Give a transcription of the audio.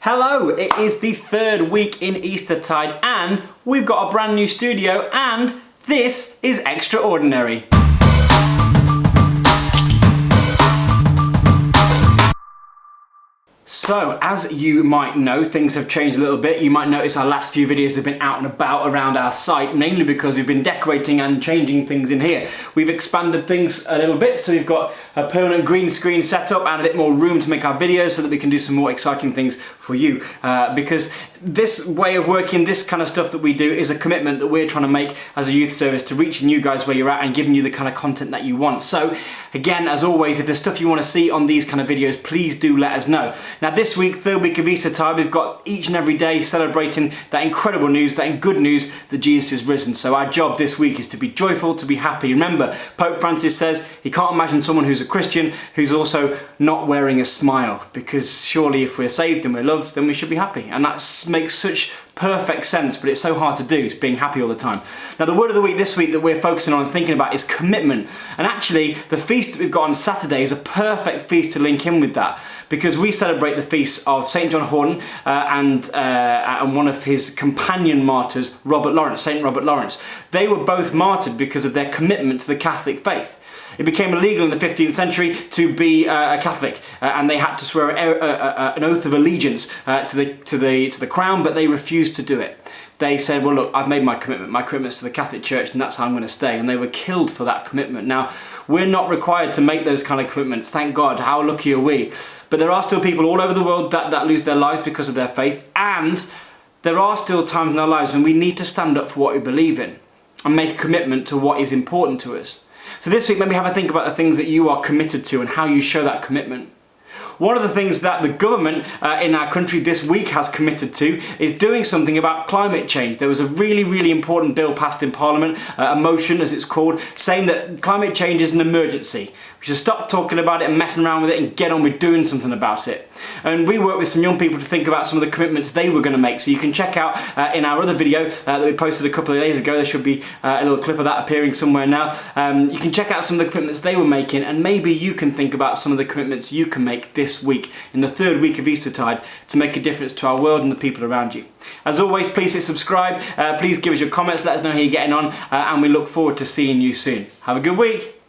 Hello, it is the third week in Eastertide and we've got a brand new studio and this is Extraordinary. So, as you might know, things have changed a little bit. You might notice our last few videos have been out and about around our site, mainly because we've been decorating and changing things in here. We've expanded things a little bit, so we've got a permanent green screen set up and a bit more room to make our videos so that we can do some more exciting things for you. Because this way of working, this kind of stuff that we do is a commitment that we're trying to make as a youth service to reaching you guys where you're at and giving you the kind of content that you want. So, again, as always, if there's stuff you want to see on these kind of videos, please do let us know. Now, this week, third week of Eastertide, we've got each and every day celebrating that incredible news, that good news that Jesus is risen. So our job this week is to be joyful, to be happy. Remember, Pope Francis says he can't imagine someone who's a Christian who's also not wearing a smile, because surely if we're saved and we're loved, then we should be happy. And that makes such perfect sense, but it's so hard to do, being happy all the time. Now, the word of the week this week that we're focusing on and thinking about is commitment. And actually, the feast that we've got on Saturday is a perfect feast to link in with that, because we celebrate the feast of St. John Horton and one of his companion martyrs, Robert Lawrence, St. Robert Lawrence. They were both martyred because of their commitment to the Catholic faith. It became illegal in the 15th century to be a Catholic, and they had to swear an oath of allegiance to the crown, but they refused to do it. They said, well, look, I've made my commitment. My commitment's to the Catholic Church, and that's how I'm going to stay. And they were killed for that commitment. Now, we're not required to make those kind of commitments. Thank God. How lucky are we? But there are still people all over the world that lose their lives because of their faith, and there are still times in our lives when we need to stand up for what we believe in and make a commitment to what is important to us. So this week, maybe have a think about the things that you are committed to and how you show that commitment. One of the things that the government in our country this week has committed to is doing something about climate change. There was a really important bill passed in Parliament, a motion as it's called, saying that climate change is an emergency. We should stop talking about it and messing around with it and get on with doing something about it. And we worked with some young people to think about some of the commitments they were going to make. So you can check out in our other video that we posted a couple of days ago. There should be a little clip of that appearing somewhere now. You can check out some of the commitments they were making, and maybe you can think about some of the commitments you can make this week, in the third week of Eastertide, to make a difference to our world and the people around you. As always, please hit subscribe. Please give us your comments. Let us know how you're getting on, and we look forward to seeing you soon. Have a good week.